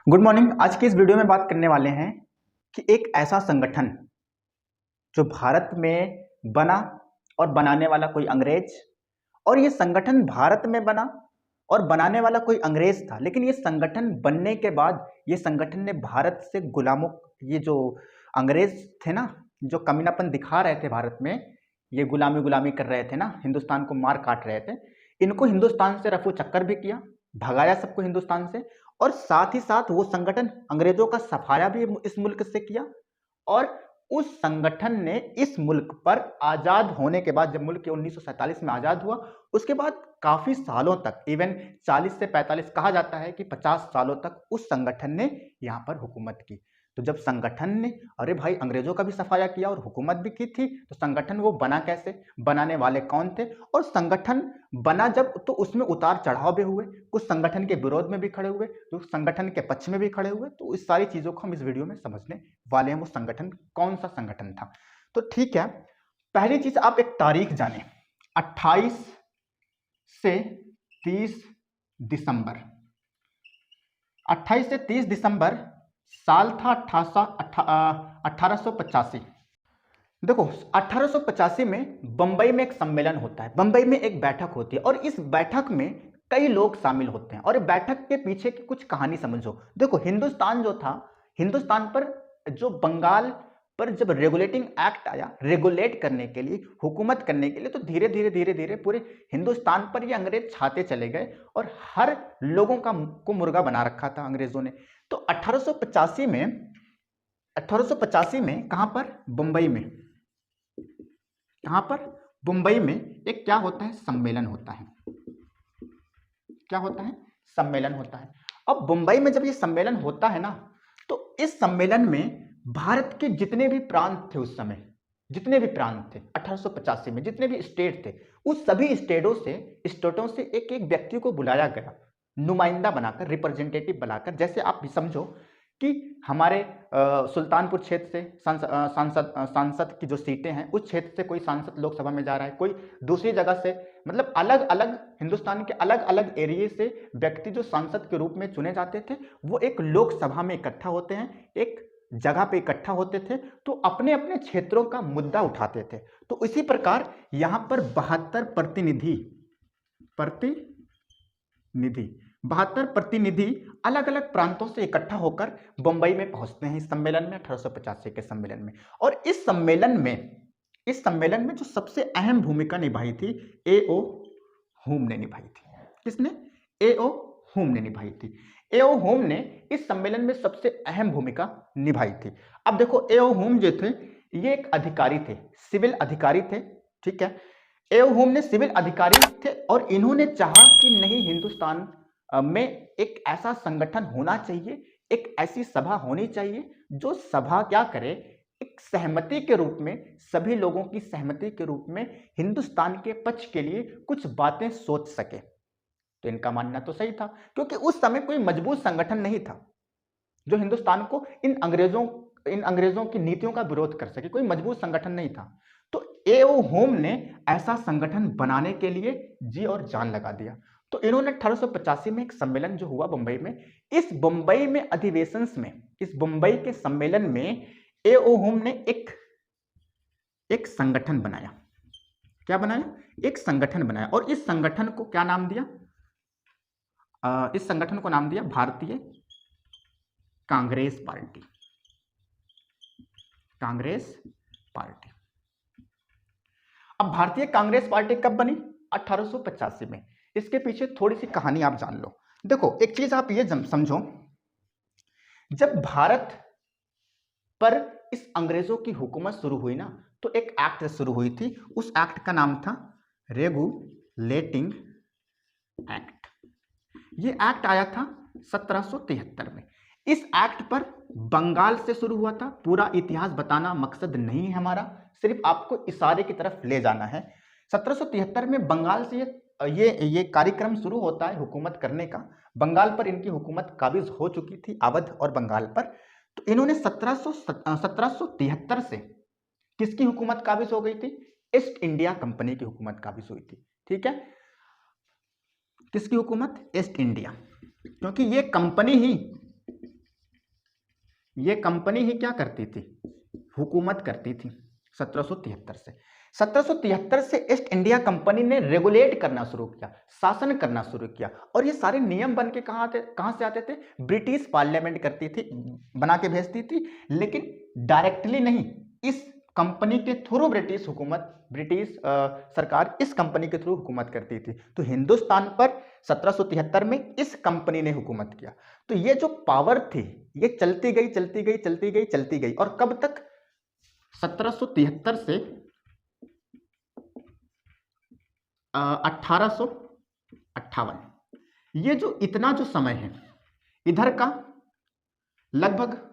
Good morning. आज की इस वीडियो में बात करने वाले हैं कि एक ऐसा संगठन जो भारत में बना और बनाने वाला कोई अंग्रेज, और ये संगठन भारत में बना और बनाने वाला कोई अंग्रेज था, लेकिन ये संगठन बनने के बाद ये संगठन ने भारत से गुलामों, ये जो अंग्रेज थे ना, जो कमीनापन दिखा रहे थे भारत में, ये गुलामी गुलामी कर रहे थे ना, हिंदुस्तान को मार काट रहे थे, इनको हिंदुस्तान से रफू चक्कर भी किया, भगाया सबको हिंदुस्तान से। और साथ ही साथ वो संगठन अंग्रेजों का सफाया भी इस मुल्क से किया। और उस संगठन ने इस मुल्क पर आजाद होने के बाद, जब मुल्क 1947 में आजाद हुआ, उसके बाद काफी सालों तक, इवन 40 से 45, कहा जाता है कि 50 सालों तक उस संगठन ने यहां पर हुकूमत की। तो जब संगठन ने, अरे भाई, अंग्रेजों का भी सफाया किया और हुकूमत भी की थी, तो संगठन वो बना कैसे, बनाने वाले कौन थे, और संगठन बना जब, तो उसमें उतार चढ़ाव भी हुए, कुछ संगठन के विरोध में भी खड़े हुए, तो संगठन के पक्ष में भी खड़े हुए। तो इस सारी चीजों को हम इस वीडियो में समझने वाले हैं। वो संगठन कौन सा संगठन था, तो ठीक है। पहली चीज, आप एक तारीख जाने, 28 से 30 दिसंबर, 28 से 30 दिसंबर साल था 1885। देखो, 1885 में बंबई में एक सम्मेलन होता है, बंबई में एक बैठक होती है, और इस बैठक में कई लोग शामिल होते हैं। और बैठक के पीछे की कुछ कहानी समझो। देखो, हिंदुस्तान जो था, हिंदुस्तान पर जो बंगाल पर जब रेगुलेटिंग एक्ट आया, रेगुलेट करने के लिए, हुकूमत करने के लिए, तो धीरे धीरे धीरे धीरे पूरे हिंदुस्तान पर ये अंग्रेज छाते चले गए, और हर लोगों को मुर्गा बना रखा था अंग्रेजों ने। तो 1885 में कहां पर, बंबई में, कहां पर, मुंबई में एक क्या होता है, सम्मेलन होता है। क्या होता है, सम्मेलन होता है। अब मुंबई में जब ये सम्मेलन होता है ना, तो इस सम्मेलन में भारत के जितने भी प्रांत थे उस समय, जितने भी प्रांत थे 1885 में, जितने भी स्टेट थे, उस सभी स्टेटों से एक एक व्यक्ति को बुलाया गया, नुमाइंदा बनाकर, रिप्रेजेंटेटिव बनाकर। जैसे आप भी समझो कि हमारे सुल्तानपुर क्षेत्र से सांसद की जो सीटें हैं, उस क्षेत्र से कोई सांसद लोकसभा में जा रहा है, कोई दूसरी जगह से, मतलब अलग अलग हिंदुस्तान के अलग अलग एरिया से व्यक्ति जो सांसद के रूप में चुने जाते थे, वो एक लोकसभा में इकट्ठा होते हैं, एक जगह पे इकट्ठा होते थे, तो अपने अपने क्षेत्रों का मुद्दा उठाते थे। तो इसी प्रकार यहां पर 72 प्रतिनिधि अलग अलग प्रांतों से इकट्ठा होकर बंबई में पहुंचते हैं इस सम्मेलन में, 1885 के सम्मेलन में। और इस सम्मेलन में जो सबसे अहम भूमिका निभाई थी, A.O. हुम ने निभाई थी। किसने, A.O. हुम ने निभाई थी। A.O. हुम ने इस सम्मेलन में सबसे अहम भूमिका निभाई थी। अब देखो, A.O. हुम जो थे, ये एक अधिकारी थे, सिविल अधिकारी थे, ठीक है। A.O. हुम ने सिविल अधिकारी थे, और इन्होंने चाहा कि नहीं, हिंदुस्तान में एक ऐसा संगठन होना चाहिए, एक ऐसी सभा होनी चाहिए, जो सभा क्या करे, एक सहमति के रूप में, सभी लोगों की सहमति के रूप में हिंदुस्तान के पक्ष के लिए कुछ बातें सोच सके। तो इनका मानना तो सही था, क्योंकि उस समय कोई मजबूत संगठन नहीं था जो हिंदुस्तान को इन अंग्रेजों की नीतियों का विरोध कर सके, कोई मजबूत संगठन नहीं था। तो A.O. हुम ने ऐसा संगठन बनाने के लिए जी और जान लगा दिया। तो इन्होंने 1885 में एक सम्मेलन जो हुआ बंबई में, इस बंबई में अधिवेशन में, इस बंबई के सम्मेलन में A.O. हुम ने एक संगठन बनाया। क्या बनाया, एक संगठन बनाया, और इस संगठन को क्या नाम दिया, इस संगठन को नाम दिया भारतीय कांग्रेस पार्टी। कांग्रेस पार्टी। अब भारतीय कांग्रेस पार्टी कब बनी, 1885 में। इसके पीछे थोड़ी सी कहानी आप जान लो। देखो, एक चीज आप ये समझो, जब भारत पर इस अंग्रेजों की हुकूमत शुरू हुई ना, तो एक एक्ट शुरू हुई थी, उस एक्ट का नाम था रेगुलेटिंग एक्ट। ये एक्ट आया था 1773 में। इस एक्ट पर बंगाल से शुरू हुआ था। पूरा इतिहास बताना मकसद नहीं है हमारा, सिर्फ आपको इशारे की तरफ ले जाना है। 1773 में बंगाल से ये कार्यक्रम शुरू होता है हुकूमत करने का। बंगाल पर इनकी हुकूमत काबिज हो चुकी थी, अवध और बंगाल पर। तो इन्होंने 1773 से किसकी हुकूमत काबिज हो गई थी, ईस्ट इंडिया कंपनी की हुकूमत काबिज हुई थी, ठीक है। किसकी हुकूमत, ईस्ट इंडिया, क्योंकि ये कंपनी ही ये कंपनी ही क्या करती थी, हुकूमत करती थी 1773 से। 1773 से ईस्ट इंडिया कंपनी ने रेगुलेट करना शुरू किया, शासन करना शुरू किया, और ये सारे नियम बन के कहाँ से आते थे, ब्रिटिश पार्लियामेंट करती थी, बना के भेजती थी, लेकिन डायरेक्टली नहीं, इस कंपनी के थ्रू ब्रिटिश हुकूमत, ब्रिटिश सरकार इस कंपनी के थ्रू हुकूमत करती थी। तो हिंदुस्तान पर 1773 में इस कंपनी ने हुकूमत किया। तो ये जो पावर थी ये चलती गई चलती गई चलती गई चलती गई, और कब तक, 1773 से 1858, ये जो इतना जो समय है, इधर का लगभग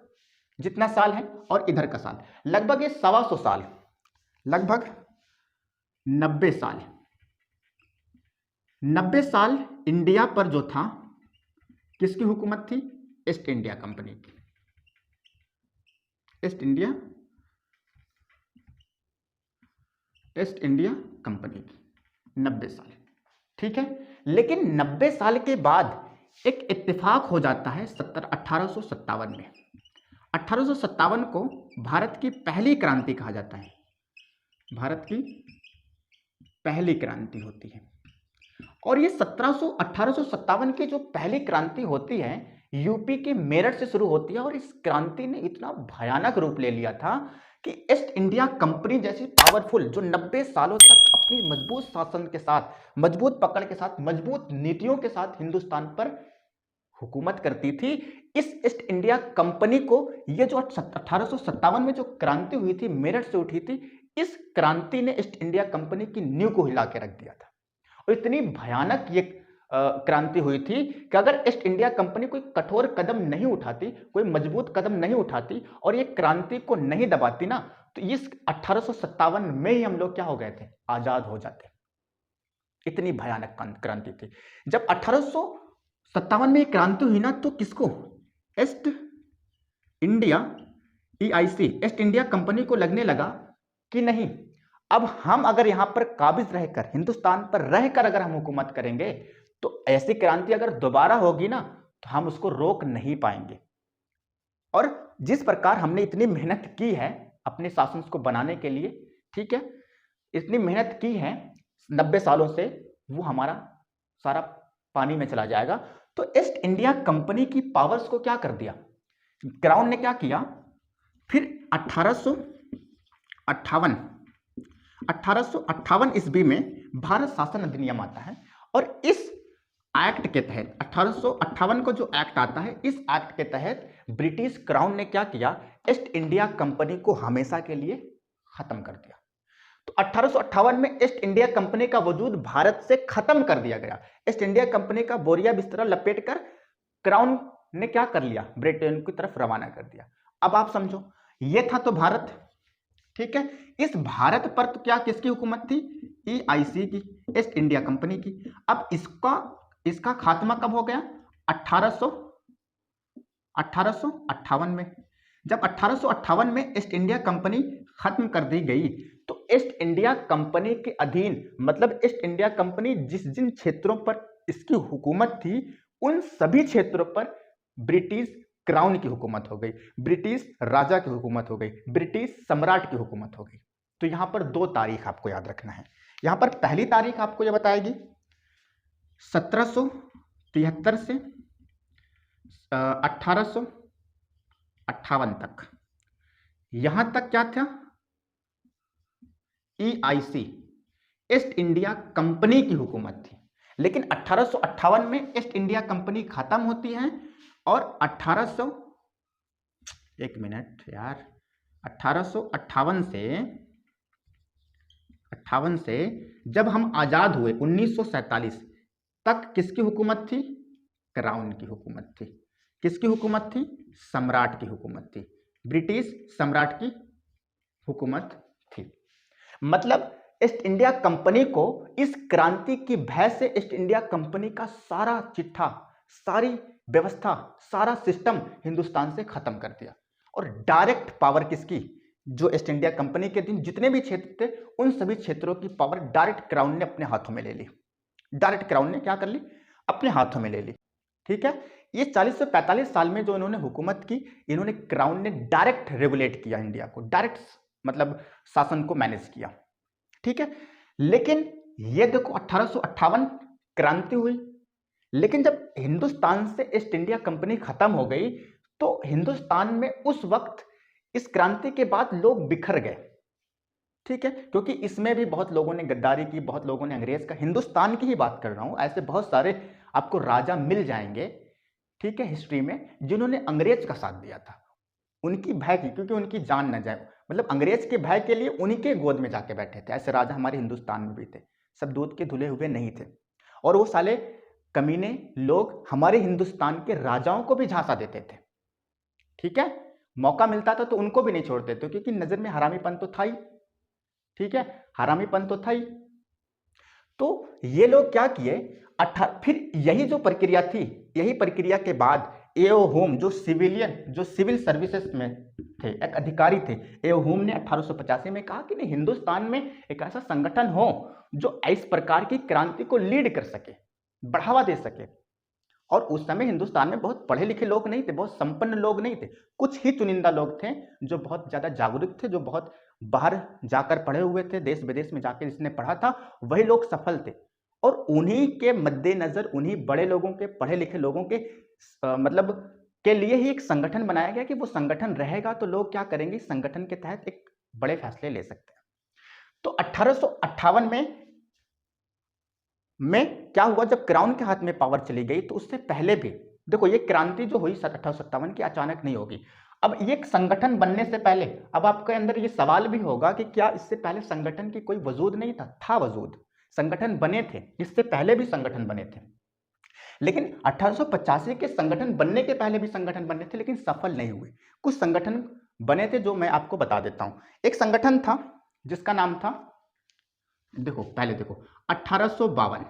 जितना साल है और इधर का साल, लगभग ये 125 साल, लगभग 90 साल, 90 साल इंडिया पर जो था किसकी हुकूमत थी, ईस्ट इंडिया कंपनी की, ईस्ट इंडिया कंपनी की 90 साल, ठीक है। लेकिन 90 साल के बाद एक इत्तेफाक हो जाता है 1857 में। 1857 को भारत की पहली क्रांति कहा जाता है, भारत की पहली क्रांति होती है। और ये 1857 की जो पहली क्रांति होती है यूपी के मेरठ से शुरू होती है, और इस क्रांति ने इतना भयानक रूप ले लिया था कि ईस्ट इंडिया कंपनी जैसी पावरफुल, जो 90 सालों तक अपनी मजबूत शासन के साथ, मजबूत पकड़ के साथ, मजबूत नीतियों के साथ हिंदुस्तान पर हुकूमत करती थी, इस ईस्ट इंडिया कंपनी को, ये जो 1857 में जो क्रांति हुई थी, मेरठ से उठी थी, इस क्रांति ने ईस्ट इंडिया कंपनी की नींव को हिला के रख दिया था। और इतनी भयानक ये क्रांति हुई थी कि अगर ईस्ट इंडिया कंपनी कोई कठोर कदम नहीं उठाती, कोई मजबूत कदम नहीं उठाती और ये क्रांति को नहीं दबाती ना, तो इस 1857 में ही हम लोग क्या हो गए थे, आजाद हो जाते। इतनी भयानक क्रांति थी। जब 1857 में ये क्रांति हुई ना, तो किसको, east India, EIC, east India company को लगने लगा कि नहीं, अब हम अगर यहां पर काबिज रहकर, हिंदुस्तान पर रहकर अगर हम हुकूमत करेंगे, तो ऐसी क्रांति अगर दोबारा होगी ना, तो हम उसको रोक नहीं पाएंगे। और जिस प्रकार हमने इतनी मेहनत की है अपने शासन को बनाने के लिए, ठीक है, इतनी मेहनत की है 90 सालों से, वो हमारा सारा पानी में चला जाएगा। तो ईस्ट इंडिया कंपनी की पावर्स को क्या कर दिया, क्राउन ने क्या किया, फिर 1858 ईस्वी में भारत शासन अधिनियम आता है, और इस एक्ट के तहत 1858 को जो एक्ट आता है, इस एक्ट के तहत ब्रिटिश क्राउन ने क्या किया, ईस्ट इंडिया कंपनी को हमेशा के लिए खत्म कर दिया। तो 1858 में ईस्ट इंडिया कंपनी का वजूद भारत से खत्म कर दिया गया। ईस्ट इंडिया कंपनी का बोरिया बिस्तरा लपेटकर क्राउन ने क्या कर लिया, ब्रिटेन की तरफ रवाना कर दिया। अब आप समझो, ये था तो भारत, ठीक है, इस भारत पर तो क्या किसकी हुकूमत थी, EIC की, ईस्ट इंडिया कंपनी की। अब इसका खात्मा कब हो गया, 1858 में। जब 1858 में ईस्ट इंडिया कंपनी खत्म कर दी गई, तो ईस्ट इंडिया कंपनी के अधीन, मतलब ईस्ट इंडिया कंपनी जिन क्षेत्रों पर इसकी हुकूमत थी, उन सभी क्षेत्रों पर ब्रिटिश क्राउन की हुकूमत हो गई, ब्रिटिश राजा की हुकूमत हो गई, ब्रिटिश सम्राट की हुकूमत हो गई। तो यहां पर 2 तारीख आपको याद रखना है। यहां पर पहली तारीख आपको यह बताएगी 1773 से 1858 तक। यहां तक क्या था, EIC, ईस्ट इंडिया कंपनी की हुकूमत थी। लेकिन 1858 में ईस्ट इंडिया कंपनी खत्म होती है, और 1858 से जब हम आजाद हुए 1947 तक किसकी हुकूमत थी, क्राउन की हुकूमत थी। किसकी हुकूमत थी, सम्राट की हुकूमत थी, ब्रिटिश सम्राट की हुकूमत थी। मतलब ईस्ट इंडिया कंपनी को इस क्रांति की भय से ईस्ट इंडिया कंपनी का सारा चिट्ठा, सारी व्यवस्था, सारा सिस्टम हिंदुस्तान से खत्म कर दिया। और डायरेक्ट पावर किसकी, जो ईस्ट इंडिया कंपनी के दिन जितने भी क्षेत्र थे, उन सभी क्षेत्रों की पावर डायरेक्ट क्राउन ने अपने हाथों में ले ली। डायरेक्ट क्राउन ने क्या कर ली, अपने हाथों में ले ली, ठीक है। ये 40 से 45 साल में जो इन्होंने हुकूमत की, इन्होंने क्राउन ने डायरेक्ट रेगुलेट किया इंडिया को, डायरेक्ट मतलब शासन को मैनेज किया, ठीक है। लेकिन ये देखो 1858 क्रांति हुई, लेकिन जब हिंदुस्तान से ईस्ट इंडिया कंपनी खत्म हो गई तो हिंदुस्तान में उस वक्त इस क्रांति के बाद लोग बिखर गए, ठीक है, क्योंकि इसमें भी बहुत लोगों ने गद्दारी की, बहुत लोगों ने अंग्रेज का, हिंदुस्तान की ही बात कर रहा हूं, ऐसे बहुत सारे आपको राजा मिल जाएंगे, ठीक है, हिस्ट्री में, जिन्होंने अंग्रेज का साथ दिया था, उनकी भय की, क्योंकि उनकी जान न जाए, मतलब अंग्रेज के भय के लिए उन्हीं के गोद में जाके बैठे थे। ऐसे राजा हमारे हिंदुस्तान में भी थे, सब दूध के धुले हुए नहीं थे, और वो साले कमीने लोग हमारे हिंदुस्तान के राजाओं को भी झांसा देते थे, ठीक है, मौका मिलता था तो उनको भी नहीं छोड़ते थे, क्योंकि नजर में हरामीपन तो था ही, ठीक है, हरामीपन तो था ही। तो ये लोग क्या किए, फिर यही जो प्रक्रिया थी, यही प्रक्रिया के बाद एओ होम जो सिविल सर्विसेज में थे, एक अधिकारी थे, एओ होम ने 1885 में कहा कि नहीं, हिंदुस्तान में एक ऐसा संगठन हो जो इस प्रकार की क्रांति को लीड कर सके, बढ़ावा दे सके। और उस समय हिंदुस्तान में बहुत पढ़े लिखे लोग नहीं थे, बहुत संपन्न लोग नहीं थे, कुछ ही चुनिंदा लोग थे जो बहुत ज्यादा जागरूक थे, जो बहुत बाहर जाकर पढ़े हुए थे, देश विदेश में जाकर जिसने पढ़ा था वही लोग सफल थे। और उन्हीं के मद्देनजर, उन्हीं बड़े लोगों के, पढ़े लिखे लोगों के मतलब के लिए ही एक संगठन बनाया गया कि वो संगठन रहेगा तो लोग क्या करेंगे, संगठन के तहत एक बड़े फैसले ले सकते हैं। तो 1858 में क्या हुआ, जब क्राउन के हाथ में पावर चली गई, तो उससे पहले भी देखो, ये क्रांति जो हुई 1857 की अचानक नहीं होगी। अब ये संगठन बनने से पहले, अब आपके अंदर ये सवाल भी होगा कि क्या इससे पहले संगठन की कोई वजूद नहीं था वजूद, संगठन बने थे, इससे पहले भी संगठन बने थे, लेकिन 1885 के संगठन बनने के पहले भी संगठन बने थे, लेकिन सफल नहीं हुए। कुछ संगठन बने थे जो मैं आपको बता देता हूं। एक संगठन था जिसका नाम था, देखो पहले देखो 1852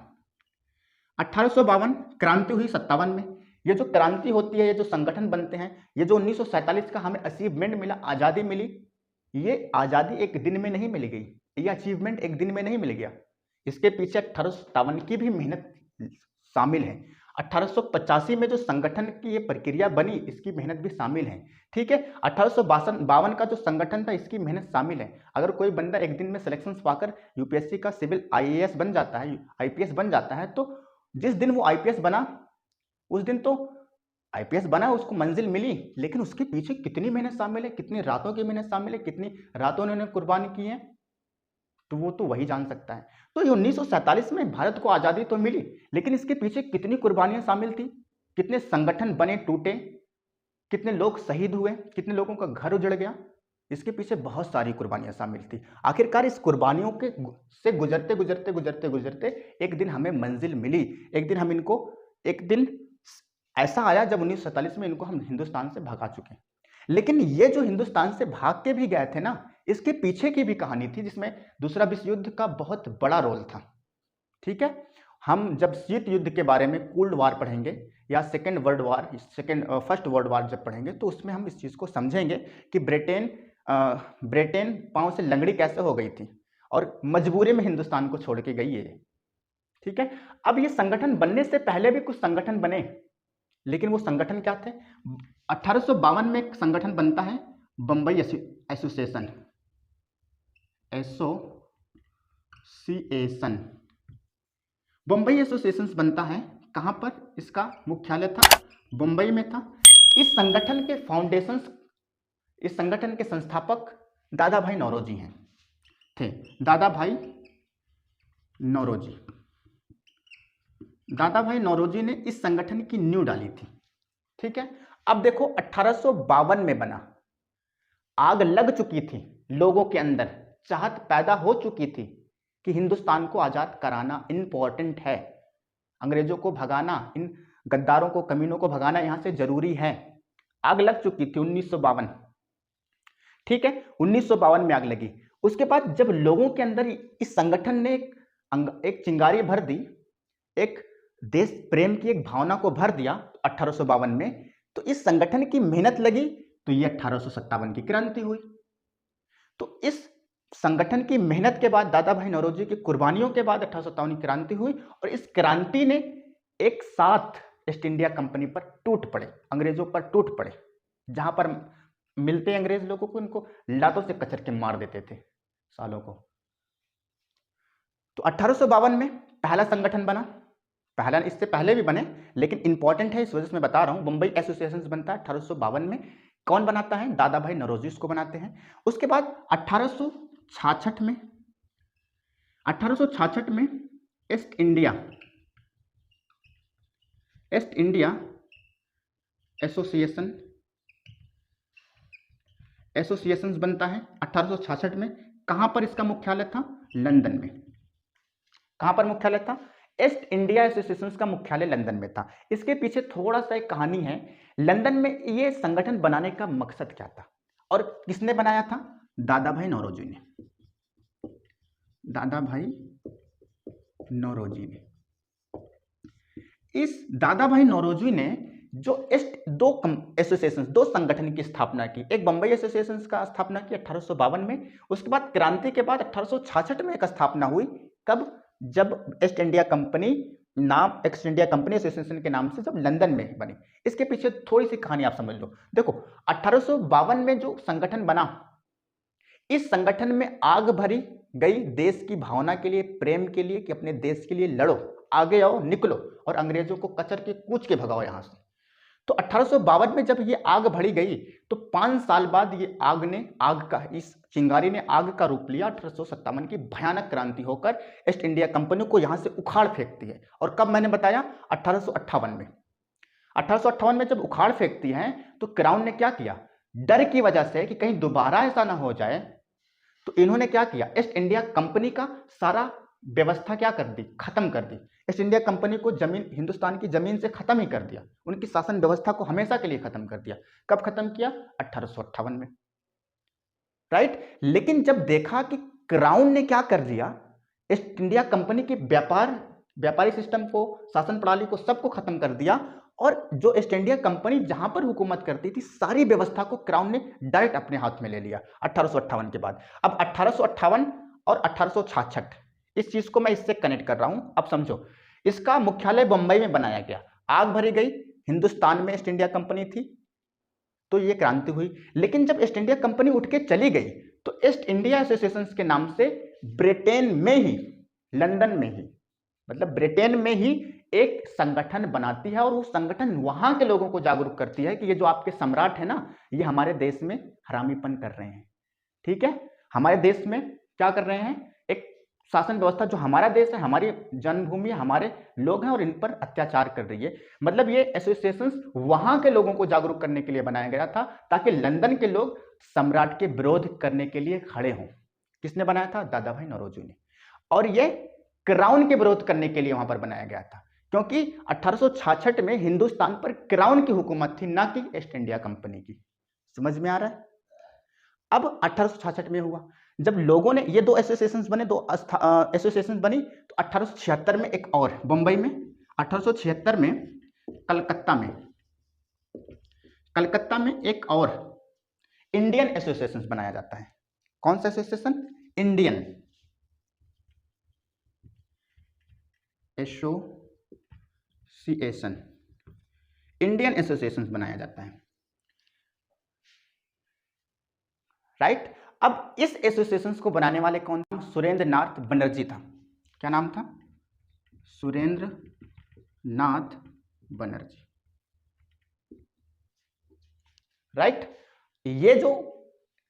क्रांति हुई 57 में। ये जो क्रांति होती है, ये जो संगठन बनते हैं, ये जो 1947 का हमें अचीवमेंट मिला, आजादी मिली, ये आजादी एक दिन में नहीं मिल गई, ये अचीवमेंट एक दिन में नहीं मिल गया, इसके पीछे 1857 की भी मेहनत शामिल है। 1885 में जो संगठन की ये प्रक्रिया बनी, इसकी मेहनत भी शामिल है, ठीक है। 1852 का जो संगठन था, इसकी मेहनत शामिल है। अगर कोई बंदा एक दिन में सिलेक्शन पाकर यूपीएससी का सिविल आईएएस बन जाता है, आईपीएस बन जाता है, तो जिस दिन वो आईपीएस बना, उस दिन तो आईपीएस बना, उसको मंजिल मिली, लेकिन उसके पीछे कितनी मेहनत शामिल है, कितनी रातों की मेहनत शामिल है, कितनी रातों उन्होंने कुर्बानी की है, तो वो तो वही जान सकता है। तो ये 1947 में भारत को आजादी तो मिली, लेकिन इसके पीछे कितनी कुर्बानियां शामिल थी, कितने संगठन बने, टूटे, कितने लोग शहीद हुए, कितने लोगों का घर उजड़ गया, इसके पीछे बहुत सारी कुर्बानियां शामिल थी। आखिरकार इस कुर्बानियों के से गुजरते गुजरते गुजरते गुजरते एक दिन हमें मंजिल मिली, एक दिन हम इनको, एक दिन ऐसा आया जब 1947 में इनको हम हिंदुस्तान से भगा चुके। लेकिन ये जो हिंदुस्तान से भाग के भी गए थे ना, इसके पीछे की भी कहानी थी, जिसमें दूसरा विश्व युद्ध का बहुत बड़ा रोल था, ठीक है। हम जब शीत युद्ध के बारे में, कोल्ड वार पढ़ेंगे, या फर्स्ट वर्ल्ड वार जब पढ़ेंगे, तो उसमें हम इस चीज को समझेंगे कि ब्रिटेन पांव से लंगड़ी कैसे हो गई थी और मजबूरी में हिंदुस्तान को छोड़ के गई है, ठीक है। अब ये संगठन बनने से पहले भी कुछ संगठन बने, लेकिन वो संगठन क्या थे। 1852 में एक संगठन बनता है, बंबई एसोसिएशन, बंबई एसोसिएशन बनता है। कहां पर इसका मुख्यालय था, बंबई में था। इस संगठन के इस संगठन के संस्थापक दादा भाई नौरोजी हैं, थे दादा भाई नौरोजी ने इस संगठन की नींव डाली थी, ठीक है। अब देखो 1852 में बना, आग लग चुकी थी लोगों के अंदर, चाहत पैदा हो चुकी थी कि हिंदुस्तान को आजाद कराना इंपॉर्टेंट है, अंग्रेजों को भगाना, इन गद्दारों को, कमीनों को भगाना यहां से जरूरी है। आग लग चुकी थी 1952, ठीक है, 1952 में आग लगी। उसके बाद जब लोगों के अंदर इस संगठन ने एक चिंगारी भर दी, एक देश प्रेम की एक भावना को भर दिया 1852 में, तो इस संगठन की मेहनत लगी, तो ये 1857 की क्रांति हुई। तो इस संगठन की मेहनत के बाद, दादा भाई नौरोजी की कुर्बानियों के बाद 1857 की क्रांति हुई, और इस क्रांति ने एक साथ ईस्ट इंडिया कंपनी पर टूट पड़े, अंग्रेजों पर टूट पड़े। जहां पर मिलते अंग्रेज लोगों को उनको लातों से कचर के मार देते थे सालों को। तो 1852 में पहला संगठन बना, पहला इससे पहले भी बने लेकिन इंपॉर्टेंट है इस वजह से मैं बता रहा हूं। मुंबई एसोसिएशन बनता है 1852 में। कौन बनाता है? दादा भाई नौरोजी इसको बनाते हैं। उसके बाद 1866 में ईस्ट इंडिया एसोसिएशन बनता है 1866 में। कहां पर इसका मुख्यालय था? लंदन में। कहां पर मुख्यालय था? ईस्ट इंडिया एसोसिएशन का मुख्यालय लंदन में था। इसके पीछे थोड़ा सा एक कहानी है। लंदन में ये संगठन बनाने का मकसद क्या था और किसने बनाया था? दादा भाई नौरोजी ने। दादा भाई नौरोजी ने। इस दादा भाई नौरोजी ने जो दो एसोसिएशन, दो संगठन की स्थापना की। एक बंबई एसोसिएशन का स्थापना की 1852 में। उसके बाद क्रांति के बाद 1866 में एक स्थापना हुई। कब? जब ईस्ट इंडिया कंपनी एसोसिएशन के नाम से जब लंदन में बनी। इसके पीछे थोड़ी सी कहानी आप समझ लो। देखो 1852 में जो संगठन बना, इस संगठन में आग भरी गई देश की भावना के लिए, प्रेम के लिए कि अपने देश के लिए लड़ो, आगे आओ, निकलो और अंग्रेजों को कचर के कूच के भगाओ यहां से। तो 1852 में जब ये आग भरी गई तो 5 साल बाद ये इस चिंगारी ने आग का रूप लिया। 1857 की भयानक क्रांति होकर ईस्ट इंडिया कंपनी को यहां से उखाड़ फेंकती है। और कब? मैंने बताया 1858 में। 1858 में जब उखाड़ फेंकती है तो क्राउन ने क्या किया? डर की वजह से कि कहीं दोबारा ऐसा ना हो जाए, तो इन्होंने क्या किया? ईस्ट इंडिया कंपनी का सारा व्यवस्था क्या कर दी? खत्म कर दी। ईस्ट इंडिया कंपनी को जमीन, हिंदुस्तान की जमीन से खत्म ही कर दिया। उनकी शासन व्यवस्था को हमेशा के लिए खत्म कर दिया। कब खत्म किया? 1858 में, राइट। लेकिन जब देखा कि क्राउन ने क्या कर दिया, ईस्ट इंडिया कंपनी के व्यापारी सिस्टम को, शासन प्रणाली को, सबको खत्म कर दिया और जो ईस्ट इंडिया कंपनी जहां पर हुकूमत करती थी, सारी व्यवस्था को क्राउन ने डायरेक्ट अपने हाथ में ले लिया 1858 के बाद। अब 1858 और 1866 इस चीज को मैं इससे कनेक्ट कर रहा हूं। अब समझो, इसका मुख्यालय बंबई में बनाया गया। आग भरी गई, हिंदुस्तान में ईस्ट इंडिया कंपनी थी तो ये क्रांति हुई। लेकिन जब ईस्ट इंडिया कंपनी उठ के चली गई तो ईस्ट इंडिया एसोसिएशन के नाम से ब्रिटेन में ही, लंदन में ही, मतलब ब्रिटेन में ही एक संगठन बनाती है और वो संगठन वहां के लोगों को जागरूक करती है कि ये जो आपके सम्राट है ना, ये हमारे देश में हरामीपन कर रहे हैं। ठीक है, हमारे देश में क्या कर रहे हैं? एक शासन व्यवस्था जो हमारा देश है, हमारी जन्मभूमि, हमारे लोग हैं और इन पर अत्याचार कर रही है। मतलब ये एसोसिएशन वहां के लोगों को जागरूक करने के लिए बनाया गया था ताकि लंदन के लोग सम्राट के विरोध करने के लिए खड़े हों। किसने बनाया था? दादा भाई नौरोजी ने। और ये क्राउन के विरोध करने के लिए वहां पर बनाया गया था, क्योंकि 1866 में हिंदुस्तान पर क्राउन की हुकूमत थी, ना कि ईस्ट इंडिया कंपनी की। समझ में आ रहा है? अब 1866 में हुआ जब लोगों ने ये दो एसोसिएशंस बने, दो एसोसिएशंस बनी, तो 1876 में एक और बंबई में, 1876 में कलकत्ता में एक और इंडियन एसोसिएशन बनाया जाता है। कौन सा एसोसिएशन? इंडियन एसोसिएशन बनाया जाता है, राइट। अब इस एसोसिएशन को बनाने वाले कौन थे? सुरेंद्र नाथ बनर्जी था। क्या नाम था? सुरेंद्र नाथ बनर्जी, राइट। ये जो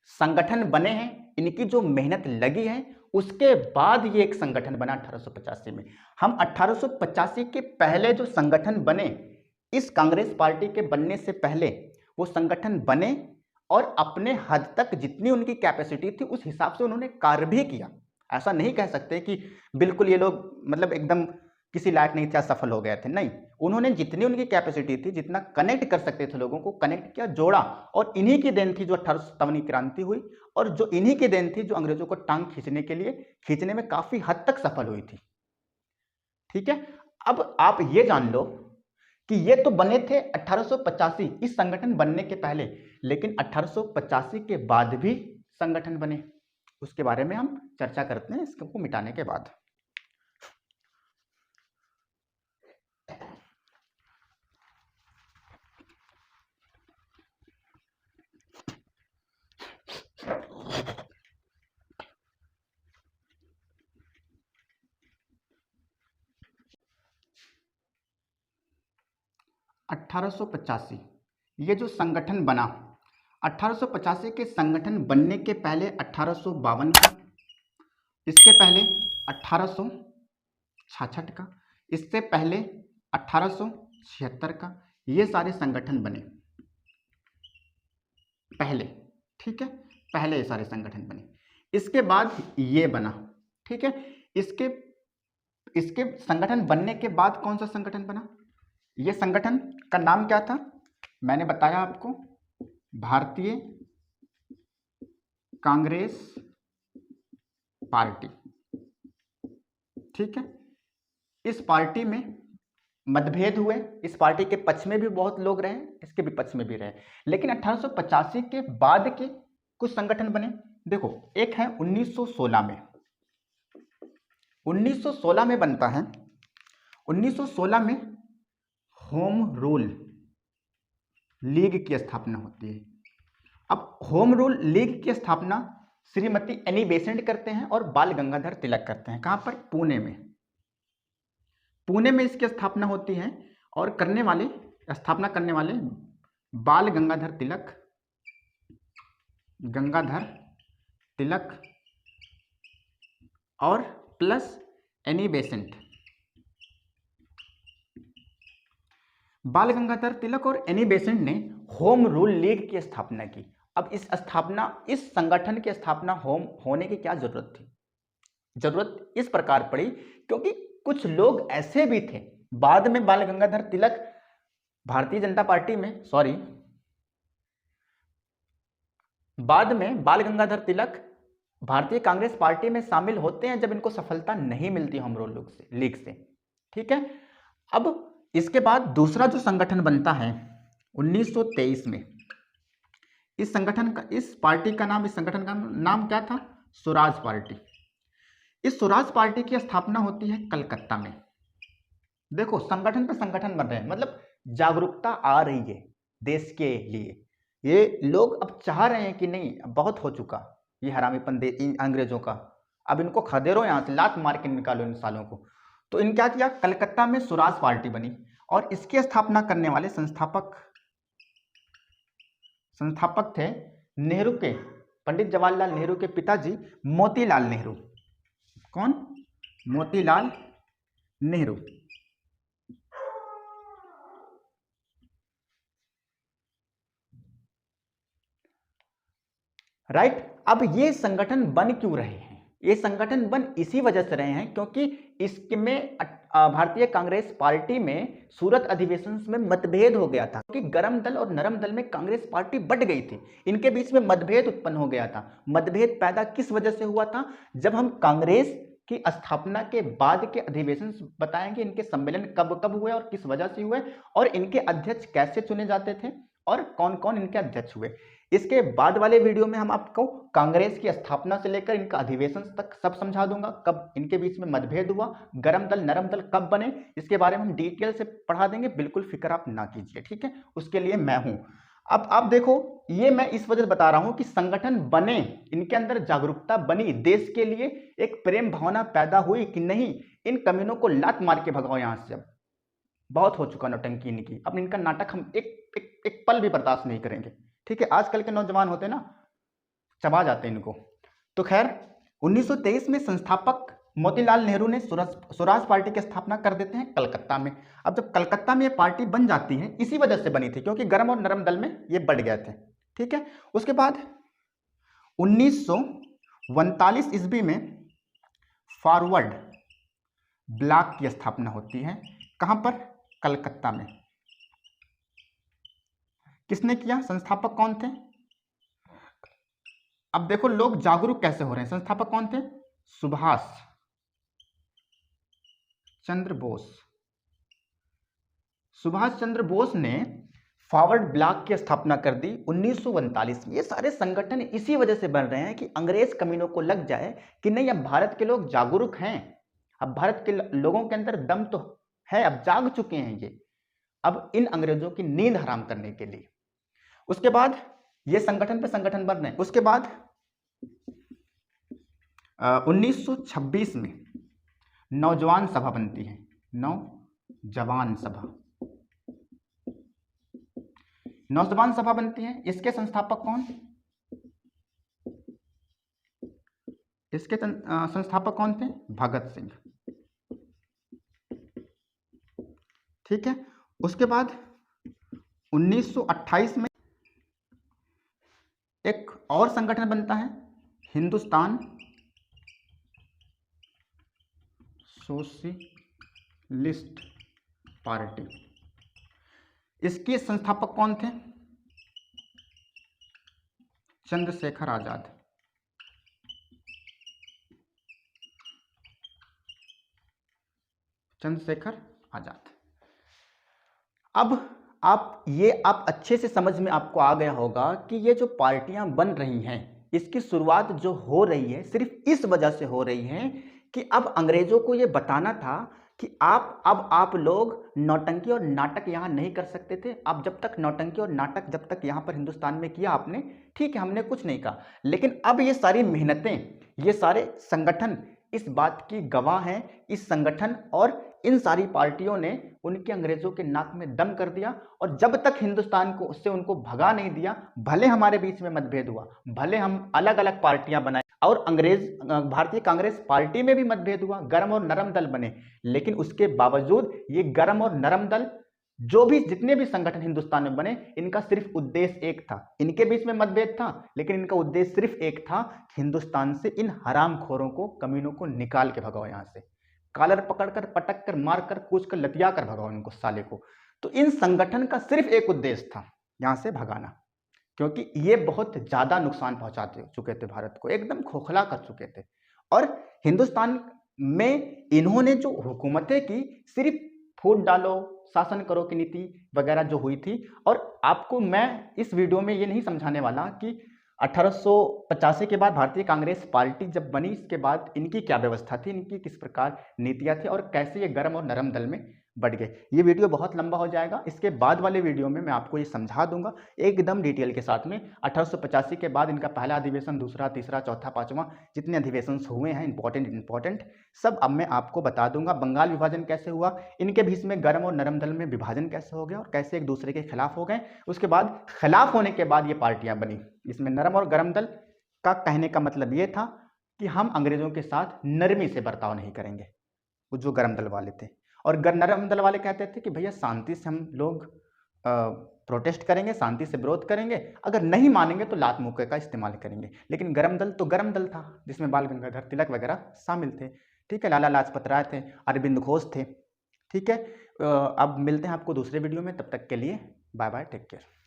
संगठन बने हैं, इनकी जो मेहनत लगी है, उसके बाद ये एक संगठन बना 1885 में। हम 1885 के पहले जो संगठन बने, इस कांग्रेस पार्टी के बनने से पहले वो संगठन बने और अपने हद तक जितनी उनकी कैपेसिटी थी उस हिसाब से उन्होंने कार्य भी किया। ऐसा नहीं कह सकते कि बिल्कुल ये लोग मतलब एकदम किसी लायक नहीं थे, सफल हो गए थे, नहीं। उन्होंने जितनी उनकी कैपेसिटी थी, जितना कनेक्ट कर सकते थे लोगों को, कनेक्ट किया, जोड़ा। और इन्हीं की देन थी जो 1857 की क्रांति हुई, और जो इन्हीं की देन थी जो अंग्रेजों को टांग खींचने में काफी हद तक सफल हुई थी। ठीक है, अब आप ये जान लो कि ये तो बने थे 1885 इस संगठन बनने के पहले, लेकिन 1885 के बाद भी संगठन बने, उसके बारे में हम चर्चा करते हैं इसको मिटाने के बाद। 1885 ये जो संगठन बना, 1885 के संगठन बनने के पहले 1852 का, इसके पहले 1866 का, इससे पहले 1876 का, ये सारे संगठन बने पहले, ठीक है, पहले ये सारे संगठन बने। इसके बाद ये बना, ठीक है। इसके संगठन बनने के बाद कौन सा संगठन बना? ये संगठन का नाम क्या था? मैंने बताया आपको, भारतीय कांग्रेस पार्टी, ठीक है। इस पार्टी में मतभेद हुए, इस पार्टी के पक्ष में भी बहुत लोग रहे, इसके भी पक्ष में भी रहे, लेकिन 1885 के बाद के कुछ संगठन बने। देखो, एक है 1916 में, 1916 में बनता है, 1916 में होम रूल लीग की स्थापना होती है। अब होम रूल लीग की स्थापना श्रीमती एनी बेसेंट करते हैं और बाल गंगाधर तिलक करते हैं। कहां पर? पुणे में। पुणे में इसकी स्थापना होती है और स्थापना करने वाले बाल गंगाधर तिलक और प्लस एनी बेसेंट। बाल गंगाधर तिलक और एनी बेसेंट ने होम रूल लीग की स्थापना की। अब इस संगठन की स्थापना होने की क्या जरूरत थी? जरूरत इस प्रकार पड़ी क्योंकि कुछ लोग ऐसे भी थे, बाद में बाल गंगाधर तिलक भारतीय जनता पार्टी में, बाद में बाल गंगाधर तिलक भारतीय कांग्रेस पार्टी में शामिल होते हैं जब इनको सफलता नहीं मिलती होम रूल लीग से, ठीक है। अब इसके बाद दूसरा जो संगठन बनता है 1923 में, इस संगठन का नाम क्या था? स्वराज पार्टी। इस स्वराज पार्टी की स्थापना होती है कलकत्ता में। देखो, संगठन पे संगठन बन रहे हैं, मतलब जागरूकता आ रही है देश के लिए। ये लोग अब चाह रहे हैं कि नहीं, अब बहुत हो चुका ये हरामीपन इन अंग्रेजों का, अब इनको खदेड़ो, यहाँ से लात मार के निकालो इन सालों को। तो इन क्या किया? कलकत्ता में स्वराज पार्टी बनी और इसकी स्थापना करने वाले संस्थापक थे नेहरू के, पंडित जवाहरलाल नेहरू के पिताजी मोतीलाल नेहरू। कौन? मोतीलाल नेहरू। राइट। अब ये संगठन बन क्यों रहे हैं? ये संगठन बन इसी वजह से रहे हैं क्योंकि इसमें भारतीय कांग्रेस पार्टी में सूरत अधिवेशन में मतभेद हो गया था, क्योंकि गरम दल और नरम दल में कांग्रेस पार्टी बट गई थी, इनके बीच में मतभेद उत्पन्न हो गया था। मतभेद पैदा किस वजह से हुआ था? जब हम कांग्रेस की स्थापना के बाद के अधिवेशन बताएंगे, इनके सम्मेलन कब कब हुए और किस वजह से हुए, और इनके अध्यक्ष कैसे चुने जाते थे और कौन कौन इनके अध्यक्ष हुए। इसके बाद वाले वीडियो में हम आपको कांग्रेस की स्थापना से लेकर इनका अधिवेशन तक सब समझा दूंगा, कब इनके बीच में मतभेद हुआ, गरम दल नरम दल कब बने, इसके बारे में हम डिटेल से पढ़ा देंगे, बिल्कुल फिक्र आप ना कीजिए, ठीक है। उसके लिए मैं हूं। अब आप देखो, ये मैं इस वजह से बता रहा हूं कि संगठन बने, इनके अंदर जागरूकता बनी, देश के लिए एक प्रेम भावना पैदा हुई कि नहीं, इन कमीनों को लात मार के भगाओ यहां से, अब बहुत हो चुका नौटंकी इनकी, अब इनका नाटक हम एक पल भी बर्दाश्त नहीं करेंगे, ठीक है। आजकल के नौजवान होते ना, चबा जाते इनको। तो खैर, 1923 में संस्थापक मोतीलाल नेहरू ने स्वराज पार्टी की स्थापना कर देते हैं कलकत्ता में। अब जब कलकत्ता में ये पार्टी बन जाती है, इसी वजह से बनी थी क्योंकि गरम और नरम दल में ये बढ़ गए थे, ठीक है। उसके बाद 1939 ईस्वी में फॉरवर्ड ब्लॉक की स्थापना होती है। कहां पर? कलकत्ता में। किसने किया? संस्थापक कौन थे? अब देखो लोग जागरूक कैसे हो रहे हैं। संस्थापक कौन थे? सुभाष चंद्र बोस। सुभाष चंद्र बोस ने फॉरवर्ड ब्लॉक की स्थापना कर दी 1939 में। ये सारे संगठन इसी वजह से बन रहे हैं कि अंग्रेज कमीनों को लग जाए कि नहीं, अब भारत के लोग जागरूक हैं, अब भारत के लोगों के अंदर दम तो है, अब जाग चुके हैं ये, अब इन अंग्रेजों की नींद हराम करने के लिए। उसके बाद ये संगठन पे संगठन बन रहे हैं। उसके बाद 1926 में नौजवान सभा बनती है, नौजवान सभा। नौजवान सभा बनती है, इसके संस्थापक कौन? इसके संस्थापक कौन थे? भगत सिंह। ठीक है। उसके बाद 1928 में एक और संगठन बनता है, हिंदुस्तान सोशलिस्ट पार्टी। इसके संस्थापक कौन थे? चंद्रशेखर आजाद। चंद्रशेखर आजाद। अब आप अच्छे से समझ में आपको आ गया होगा कि ये जो पार्टियां बन रही हैं, इसकी शुरुआत जो हो रही है सिर्फ इस वजह से हो रही है कि अब अंग्रेजों को ये बताना था कि आप लोग नौटंकी और नाटक यहाँ नहीं कर सकते थे। अब जब तक नौटंकी और नाटक जब तक यहाँ पर हिंदुस्तान में किया आपने, ठीक है, हमने कुछ नहीं कहा, लेकिन अब ये सारी मेहनतें, ये सारे संगठन इस बात की गवाह हैं। इस संगठन और इन सारी पार्टियों ने उनके अंग्रेजों के नाक में दम कर दिया, और जब तक हिंदुस्तान को उससे उनको भगा नहीं दिया, भले हमारे बीच में मतभेद हुआ, भले हम अलग अलग पार्टियां बनाए और भारतीय कांग्रेस पार्टी में भी मतभेद हुआ, गर्म और नरम दल बने, लेकिन उसके बावजूद ये गर्म और नरम दल जो भी जितने भी संगठन हिंदुस्तान में बने, इनका सिर्फ उद्देश्य एक था। इनके बीच में मतभेद था, लेकिन इनका उद्देश्य सिर्फ एक था, हिंदुस्तान से इन हरामखोरों को, कमीनों को निकाल के भगाओ, यहां से कॉलर पकड़कर, पटक कर, मार कर, कूच कर, लतिया कर भगाओ इनको साले को। तो इन संगठन का सिर्फ एक उद्देश्य था, यहां से भगाना, क्योंकि ये बहुत ज्यादा नुकसान पहुंचा चुके थे भारत को, एकदम खोखला कर चुके थे। और हिंदुस्तान में इन्होंने जो हुकूमतें की, सिर्फ फूट डालो, शासन करो की नीति वगैरह जो हुई थी। और आपको मैं इस वीडियो में ये नहीं समझाने वाला कि 1885 के बाद भारतीय कांग्रेस पार्टी जब बनी, इसके बाद इनकी क्या व्यवस्था थी, इनकी किस प्रकार नीतियां थी, और कैसे ये गर्म और नरम दल में बढ़ गए। ये वीडियो बहुत लंबा हो जाएगा, इसके बाद वाले वीडियो में मैं आपको ये समझा दूंगा एकदम डिटेल के साथ में। 1885 के बाद इनका पहला अधिवेशन, दूसरा, तीसरा, चौथा, पांचवा, जितने अधिवेशन हुए हैं इंपॉर्टेंट सब अब मैं आपको बता दूंगा। बंगाल विभाजन कैसे हुआ, इनके बीच में गर्म और नरम दल में विभाजन कैसे हो गया, और कैसे एक दूसरे के खिलाफ हो गए। उसके बाद खिलाफ होने के बाद ये पार्टियां बनी। इसमें नरम और गर्म दल का कहने का मतलब ये था कि हम अंग्रेजों के साथ नरमी से बर्ताव नहीं करेंगे, वो जो गर्म दल वाले थे। और नरम दल वाले कहते थे कि भैया शांति से हम लोग प्रोटेस्ट करेंगे, शांति से विरोध करेंगे, अगर नहीं मानेंगे तो लात मुक्के का इस्तेमाल करेंगे। लेकिन गर्म दल तो गर्म दल था, जिसमें बाल गंगाधर तिलक वगैरह शामिल थे। ठीक है, लाला लाजपत राय थे, अरविंद घोष थे। ठीक है, अब मिलते हैं आपको दूसरे वीडियो में, तब तक के लिए बाय बाय, टेक केयर।